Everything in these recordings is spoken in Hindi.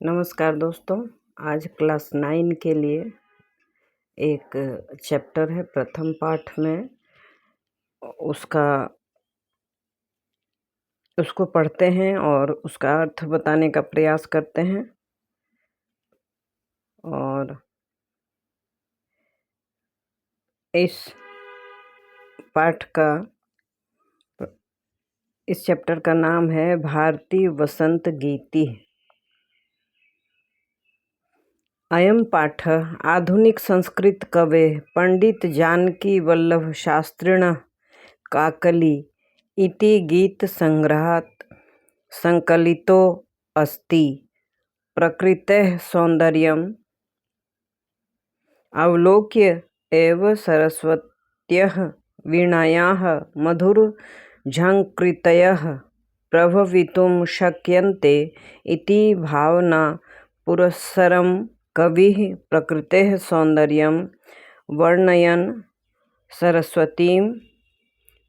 नमस्कार दोस्तों। आज क्लास 9 के लिए एक चैप्टर है प्रथम पाठ में उसको पढ़ते हैं और उसका अर्थ बताने का प्रयास करते हैं। और इस चैप्टर का नाम है भारतीय वसंत गीति। अयं पाठः आधुनिक संस्कृत कवे पंडित जानकी वल्लभ शास्त्रिणः काकली इति गीत संग्रहात् संकलितो अस्ति। प्रकृतेः सौन्दर्यम् अवलोक्य एव सरस्वत्यः वीणायाः मधुरझङ्कृतयः प्रभवितुं शक्यन्ते इति भावना पुरस्सरं कविः प्रकृतेः सौन्दर्यं वर्णयन् सरस्वतीं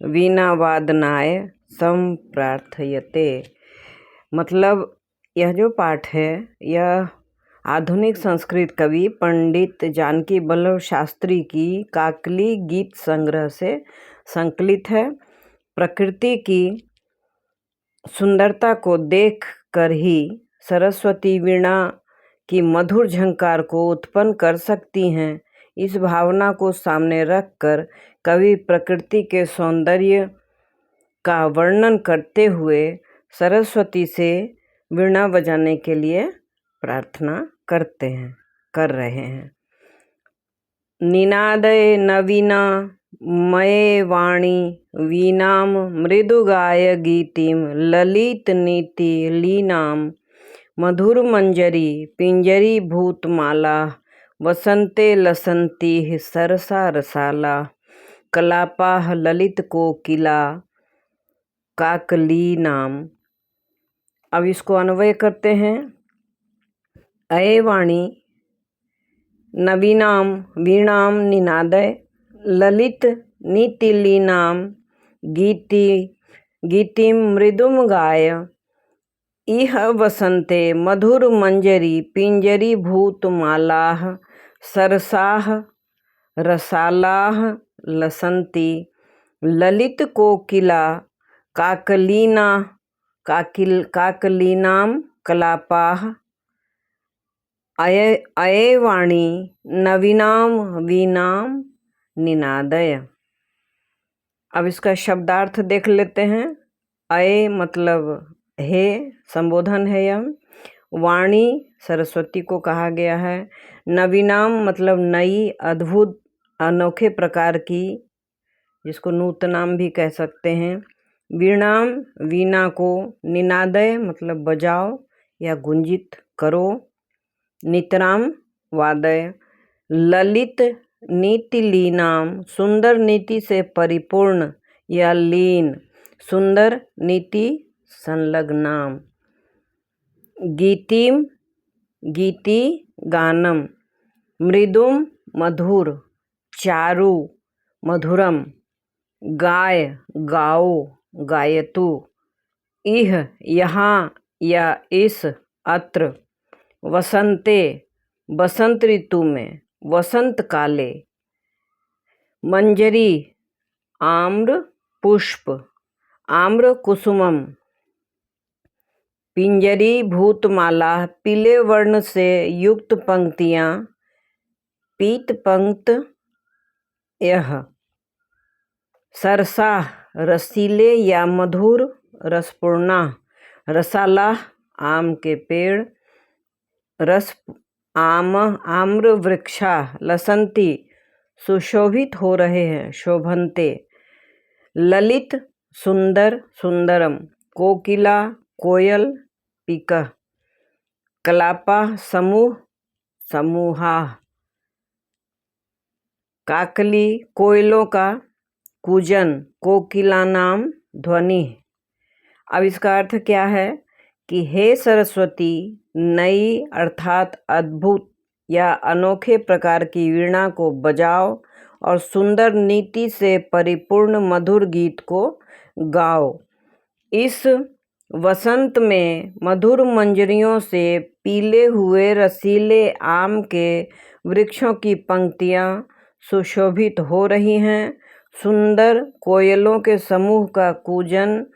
वीणावादनाय संप्रार्थयते। मतलब यह जो पाठ है यह आधुनिक संस्कृत कवि पंडित जानकी वल्लभ शास्त्री की काकली गीत संग्रह से संकलित है। प्रकृति की सुंदरता को देख कर ही सरस्वती वीणा की मधुर झंकार को उत्पन्न कर सकती हैं। इस भावना को सामने रखकर कवि प्रकृति के सौंदर्य का वर्णन करते हुए सरस्वती से वीणा बजाने के लिए प्रार्थना कर रहे हैं। निनादय नवीना मये वाणी वीणां मृदुगाय गीतिं ललित नीति लीनां मधुरमंजरी पिंजरी भूतमाला वसंते लसंती सरसा रसाला कलापाः ललित कोकिला काकली नाम। अब इसको अन्वय करते हैं। अये वाणी नवीनां वीणां निनादय ललित नीतिलीनां गीतिं मृदुम गाय इह वसंते मधुर मंजरी पिंजरी भूतमालाः सरसाः रसालाः लसंती ललित कोकिला काकलीनां कलापाः अये वाणी नवीनां वीणां निनादय। अब इसका शब्दार्थ देख लेते हैं। अये मतलब हे, संबोधन है यह। वाणी सरस्वती को कहा गया है। नवीनाम मतलब नई, अद्भुत, अनोखे प्रकार की, जिसको नूतनाम भी कह सकते हैं। वीणाम वीणा को, निनादय मतलब बजाओ या गुंजित करो, नितराम वादय, ललित नीतिलीनाम सुंदर नीति से परिपूर्ण या लीन, सुंदर नीति संलग्नाम, गीतिम गीति गानम, मृदुम मधुर, चारु मधुरम, गाय गाओ गायतु, इह यहाँ या इस, अत्र, वसंते बसंत ऋतु में, वसंत काले, मंजरी आम्र पुष्प, आम्र कुसुमम, पिंजरी भूतमाला पीले वर्ण से युक्त पंक्तियां, पीत पंक्त यह, सरसा रसीले या मधुर रसपूर्णा, रसाला आम के पेड़, रस आम्र वृक्षा, लसंती सुशोभित हो रहे हैं, शोभनते, ललित सुंदर, सुंदरम, कोकिला कोयल, पीकः, कलापा समूह, समूहा, काकली कोयलों का कूजन, कोकिला नाम ध्वनि। अब इसका अर्थ क्या है कि हे सरस्वती, नई अर्थात अद्भुत या अनोखे प्रकार की वीणा को बजाओ और सुंदर नीति से परिपूर्ण मधुर गीत को गाओ। इस वसंत में मधुर मंजरियों से पीले हुए रसीले आम के वृक्षों की पंक्तियां सुशोभित हो रही हैं। सुंदर कोयलों के समूह का कूजन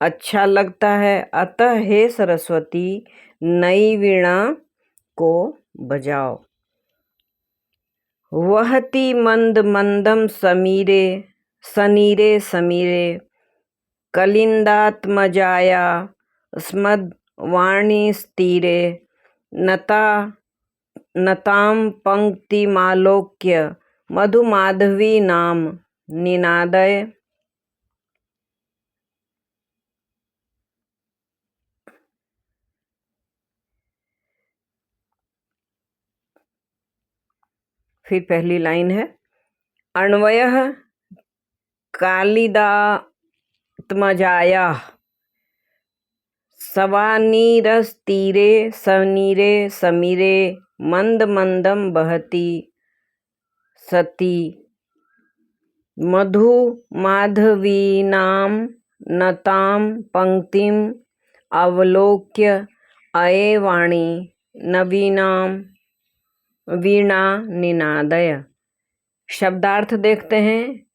अच्छा लगता है। अतः हे सरस्वती, नई वीणा को बजाओ। वहति मंद मंदम समीरे सनीरे समीरे, कलिंदात्मजाया स्मद वाणीस्तीरे, नतां पंक्तिमालोक्य मधुमाधवी नाम निनादय। फिर पहली लाइन है, अन्वयः कालिदात्मजायाः सवानीरस्तीरे सनीरे समीरे, मंद मंदम बहती सती, मधुमाधवीनां नतां पंक्तिम अवलोक्य अये वाणी नवीनाम वीणा निनादय। शब्दार्थ देखते हैं।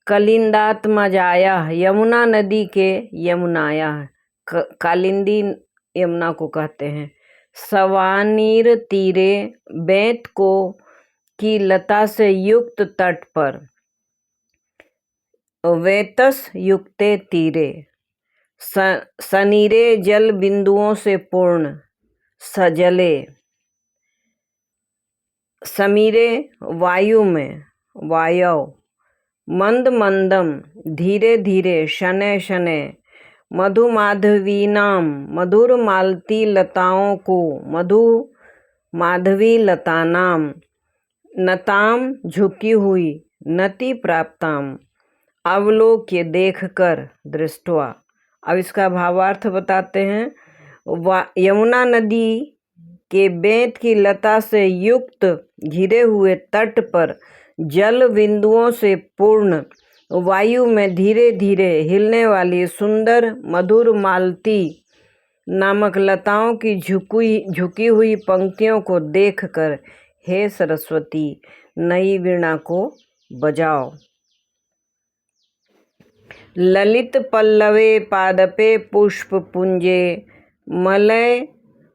कलिंदात्मजाया, यमुना नदी के यमुनाया, कालिंदी यमुना को कहते हैं। सवानीर तीरे, बेंत को की लता से युक्त तट पर। वेतस युक्ते तीरे, सनीरे जल बिंदुओं से पूर्ण, सजले। समीरे वायु में, वायव। मंद मंदम धीरे धीरे, शनै शनै। मधुमाधवीनाम, मधुर मालती लताओं को, मधु माधवी लता नाम। नताम झुकी हुई, नति प्राप्ताम अवलोक्य देखकर, दृष्टवा। अब इसका भावार्थ बताते हैं। यमुना नदी के बेंत की लता से युक्त घिरे हुए तट पर जल बिंदुओं से पूर्ण, वायु में धीरे धीरे हिलने वाली सुंदर मधुर मालती नामक लताओं की झुकी हुई पंक्तियों को देखकर, हे सरस्वती, नई वीणा को बजाओ। ललित पल्लवे पादपे पुष्प पुंजे, मलय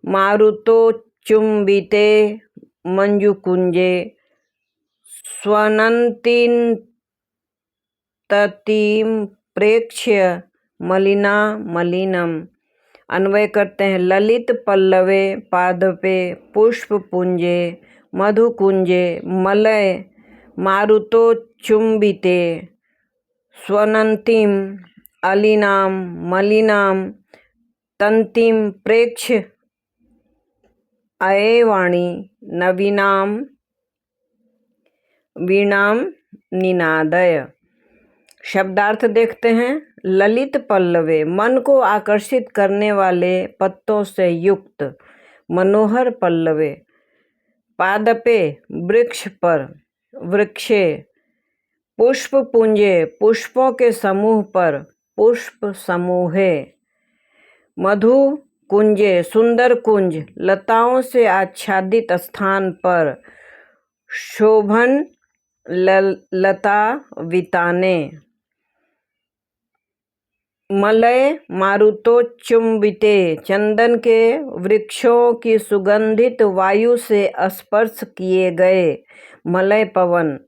मारुतो चुंबिते मंजुकुंजे, स्वनंतीं ततीं प्रेक्ष्य मलिना मलिनम। अन्वय करते हैं। ललित पल्लवे पादपे पुष्प पुंजे मधुकुंजे, मलय मारुतो चुंबिते स्वनंतीं अलिनाम मलिनाम, तंतीं प्रेक्ष्य अये वाणी नवीनाम वीणाम निनादय। शब्दार्थ देखते हैं। ललित पल्लवे, मन को आकर्षित करने वाले पत्तों से युक्त। मनोहर पल्लवे, पादपे वृक्ष पर, वृक्षे। पुष्प पुंजे, पुष्पों के समूह पर, पुष्प समूहे। मधु कुंजे, सुंदर कुंज, लताओं से आच्छादित स्थान पर। शोभन लता विताने। मलय मारुतोचुंबिते, चंदन के वृक्षों की सुगंधित वायु से स्पर्श किए गए मलय पवन।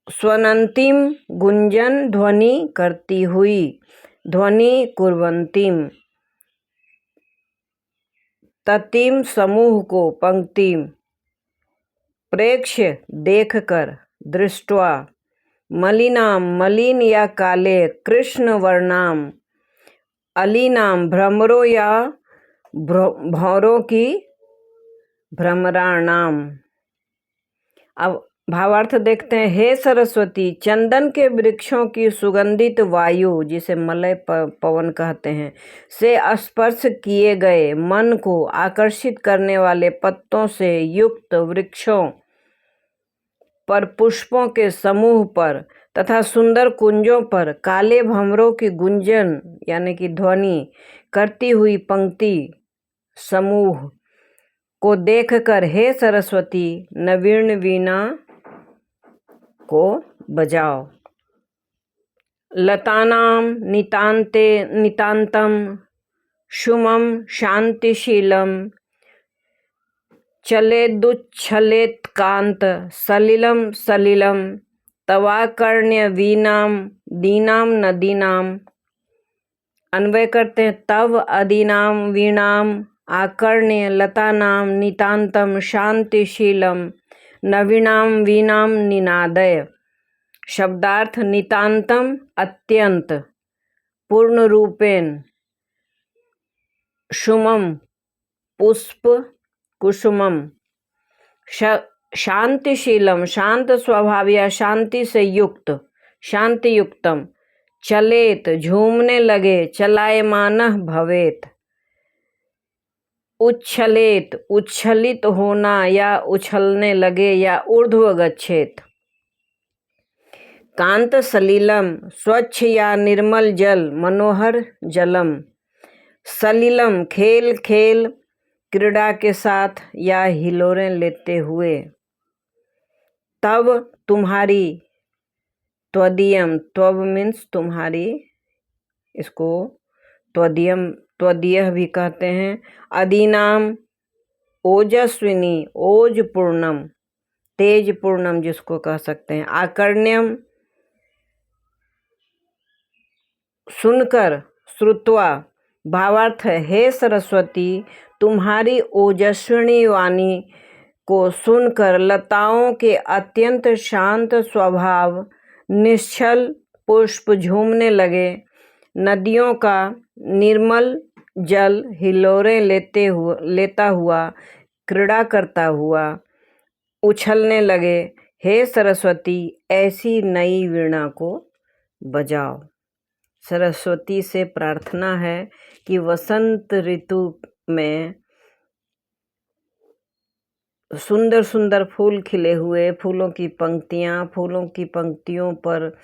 स्वनंतीम, गुंजन ध्वनि करती हुई, ध्वनि कुर्वंतीम। ततीम, समूह को, पंक्तिम। प्रेक्ष्य, देखकर, दृष्टवा। मलिनाम, मलिन या काले, कृष्ण वर्णाम। अलीनाम, भ्रमरों या भौरों की, भ्रमराणाम। अब भावार्थ देखते हैं। हे सरस्वती, चंदन के वृक्षों की सुगंधित वायु, जिसे मलय पवन कहते हैं, से स्पर्श किए गए मन को आकर्षित करने वाले पत्तों से युक्त वृक्षों पर, पुष्पों के समूह पर तथा सुंदर कुंजों पर काले भंवरों की गुंजन यानी कि ध्वनि करती हुई पंक्ति समूह को देखकर हे सरस्वती नवीन वीणा को बजाओ। लतानां नितान्ते नितान्तं शुमं शान्तिशीलं चलेदुच्छलेत्कान्त सलिलं सलिलं तवाकर्ण्य वीणां दीनां नदीनां। अन्वय करते हैं। तव अदीनां वीणां आकर्ण्य लतानां नितान्तं शान्तिशीलं नवीनां वीणां निनादय। शब्दार्थ नितान्तम अत्यंत, पूर्ण रूपेण, शुमम पुष्प कुसुमम, शांतिशीलम शांत स्वभाव या शांति से युक्त, शांति युक्तम, चलेत झूमने लगे, चलायमानः भवेत, उच्छलेत उच्छलित होना या उछलने लगे या ऊर्ध्व गच्छेत। कांत सलिलम स्वच्छ या निर्मल जल, मनोहर जलम। सलिलम खेल खेल, क्रीड़ा के साथ या हिलोरें लेते हुए। तब तुम्हारी, त्वदीयम, त्वब मीन्स तुम्हारी, इसको त्वदीयम त्वदीय भी कहते हैं। अदीनाम ओजस्विनी, ओज पूर्णम, तेज पूर्णम जिसको कह सकते हैं। आकर्ण्यम सुनकर, श्रुत्वा, भावार्थ है हे सरस्वती तुम्हारी ओजस्विनी वाणी को सुनकर लताओं के अत्यंत शांत स्वभाव, निश्चल पुष्प झूमने लगे, नदियों का निर्मल जल हिलोरें लेता हुआ, क्रीड़ा करता हुआ उछलने लगे। हे सरस्वती ऐसी नई वीणा को बजाओ। सरस्वती से प्रार्थना है कि वसंत ऋतु में सुंदर सुंदर फूल खिले हुए, फूलों की पंक्तियों पर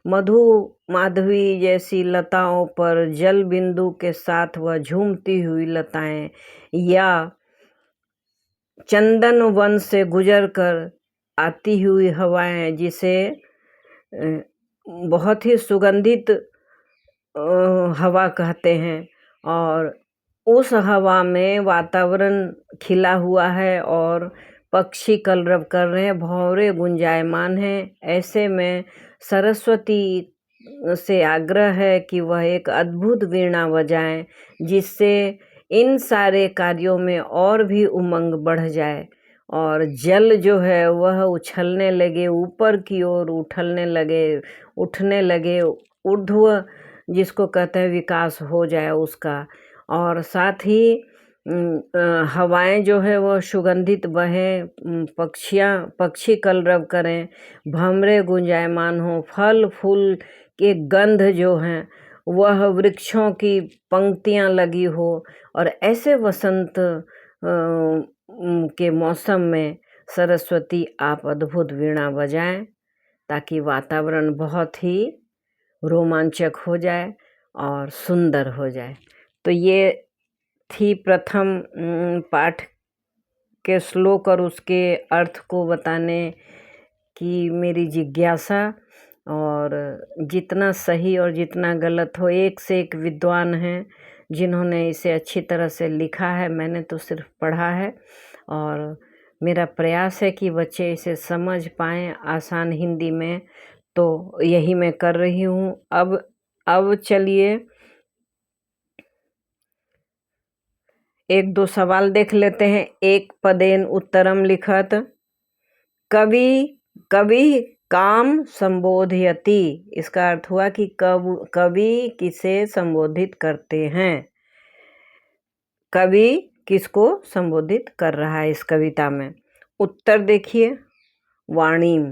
मधु माधवी जैसी लताओं पर जल बिंदु के साथ वह झूमती हुई लताएं, या चंदन वन से गुजरकर आती हुई हवाएं जिसे बहुत ही सुगंधित हवा कहते हैं, और उस हवा में वातावरण खिला हुआ है और पक्षी कलरव कर रहे हैं, भंवरे गुंजायमान हैं। ऐसे में सरस्वती से आग्रह है कि वह एक अद्भुत वीणा बजाएं, जिससे इन सारे कार्यों में और भी उमंग बढ़ जाए और जल जो है वह उछलने लगे, ऊपर की ओर उठने लगे, ऊर्ध्व जिसको कहते हैं विकास हो जाए उसका, और साथ ही हवाएं जो है वह सुगंधित बहें, पक्षी कलरव करें, भंवरे गुंजायमान हो, फल फूल के गंध जो हैं वह वृक्षों की पंक्तियां लगी हो, और ऐसे वसंत के मौसम में सरस्वती आप अद्भुत वीणा बजाएं ताकि वातावरण बहुत ही रोमांचक हो जाए और सुंदर हो जाए। तो ये थी प्रथम पाठ के श्लोक और उसके अर्थ को बताने की मेरी जिज्ञासा, और जितना सही और जितना गलत हो, एक से एक विद्वान हैं जिन्होंने इसे अच्छी तरह से लिखा है, मैंने तो सिर्फ पढ़ा है, और मेरा प्रयास है कि बच्चे इसे समझ पाएँ आसान हिंदी में, तो यही मैं कर रही हूँ। अब चलिए एक दो सवाल देख लेते हैं। एक पदेन उत्तरम लिखत, कवि काम संबोधयति, इसका अर्थ हुआ कि कवि किसे संबोधित करते हैं, कवि किसको संबोधित कर रहा है इस कविता में। उत्तर देखिए, वाणीम,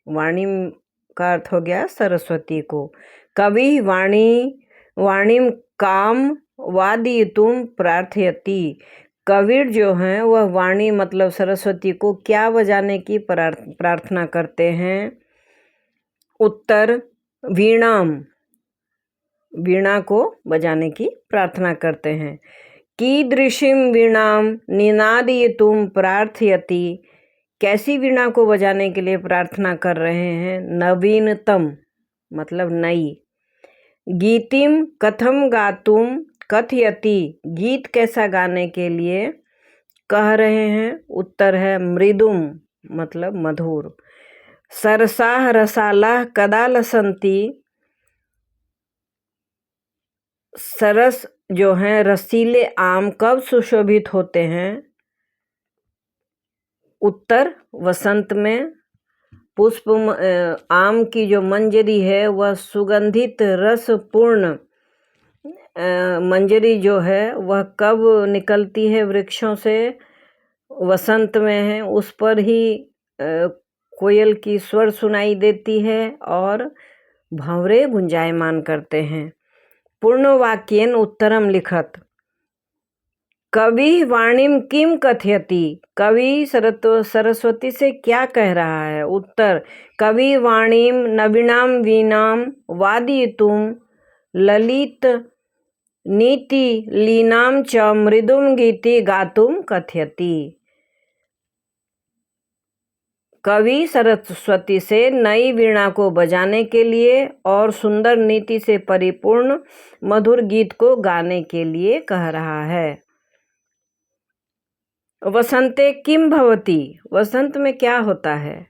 वाणीम का अर्थ हो गया सरस्वती को। कवि वाणीम काम वादयितुम प्रार्थयति, कबीर जो हैं वह वाणी मतलब सरस्वती को क्या बजाने की प्रार्थना करते हैं। उत्तर वीणाम, वीणा को बजाने की प्रार्थना करते हैं। कीदृशीं वीणां निनादयितुं प्रार्थयति, कैसी वीणा को बजाने के लिए प्रार्थना कर रहे हैं? नवीनतम मतलब नई। गीतिम कथम गातुं कथयति, गीत कैसा गाने के लिए कह रहे हैं? उत्तर है मृदुम मतलब मधुर। सरसाः रसालाः कदा लसन्ति, सरस जो हैं रसीले आम कब सुशोभित होते हैं? उत्तर वसंत में। पुष्प आम की जो मंजरी है वह सुगंधित रसपूर्ण मंजरी जो है वह कब निकलती है वृक्षों से? वसंत में है। उस पर ही कोयल की स्वर सुनाई देती है और भंवरे गुंजायमान करते हैं। पूर्णवाक्येन उत्तरम लिखत। कवि वाणीम किम कथयति, कवि सरस्वती से क्या कह रहा है? उत्तर कवि वाणीम नवीनां वीणां वादयितुं ललित नीति लीनां च मृदुं गीति गातुं कथयति। कवि सरस्वती से नई वीणा को बजाने के लिए और सुंदर नीति से परिपूर्ण मधुर गीत को गाने के लिए कह रहा है। वसंते किम भवति, वसंत में क्या होता है?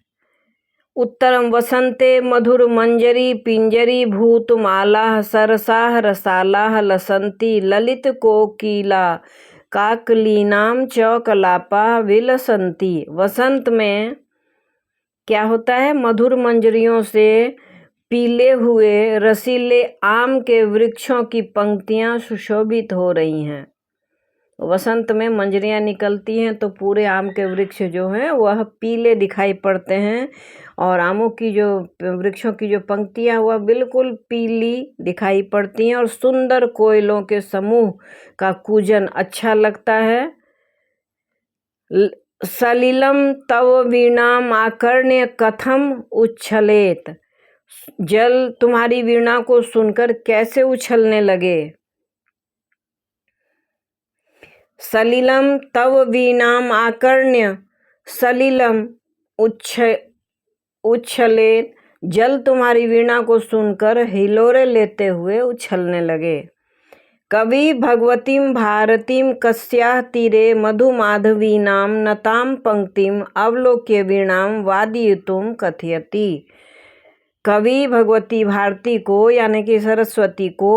उत्तरम वसंते मधुर मंजरी पिंजरी भूत मालाः सरसाः रसालाः लसन्ति ललित कोकिला काकलीनां च कलापा विलसन्ति। वसंत में क्या होता है? मधुर मंजरियों से पीले हुए रसीले आम के वृक्षों की पंक्तियां सुशोभित हो रही हैं। वसंत में मंजरियां निकलती हैं तो पूरे आम के वृक्ष जो हैं वह पीले दिखाई पड़ते हैं और आमों की जो वृक्षों की जो पंक्तियां वह बिल्कुल पीली दिखाई पड़ती हैं और सुंदर कोयलों के समूह का कूजन अच्छा लगता है। सलिलम तव वीणाम आकर्ण्य कथम उच्छलेत, जल तुम्हारी वीणा को सुनकर कैसे उछलने लगे? सलिलम तव वीणाम आकर्ण्य, सलिलम उच्छलेत, जल तुम्हारी वीणा को सुनकर हिलोरे लेते हुए उछलने लगे। कवि भगवतीं भारतीं कस्याः तीरे मधुमाधवीनां नतां पंक्तिम अवलोक्य वीणां वादयितुं कथयति। कवि भगवती भारती को यानी कि सरस्वती को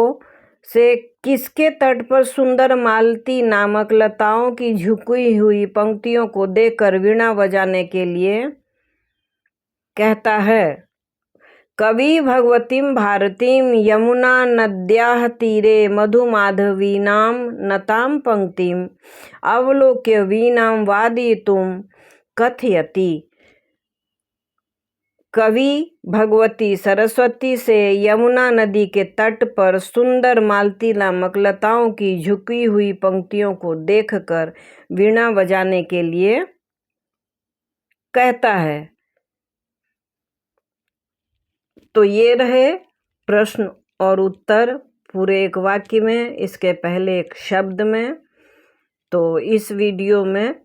से किसके तट पर सुंदर मालती नामक लताओं की झुकी हुई पंक्तियों को देखकर वीणा बजाने के लिए कहता है? कवि भगवतीं भारतीं यमुना नद्याः तीरे मधुमाधवीनां नतां पंक्तिम अवलोक्य वीणां वादयितुं कथयति। कवि भगवती सरस्वती से यमुना नदी के तट पर सुंदर मालती नामक लताओं की झुकी हुई पंक्तियों को देखकर वीणा बजाने के लिए कहता है। तो ये रहे प्रश्न और उत्तर पूरे एक वाक्य में, इसके पहले एक शब्द में। तो इस वीडियो में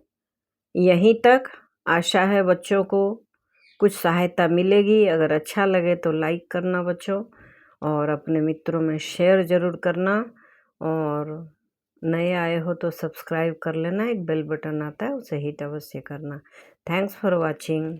यहीं तक। आशा है बच्चों को कुछ सहायता मिलेगी। अगर अच्छा लगे तो लाइक करना बच्चों, और अपने मित्रों में शेयर ज़रूर करना, और नए आए हो तो सब्सक्राइब कर लेना। एक बेल बटन आता है उसे हिट अवश्य करना। Thanks for watching.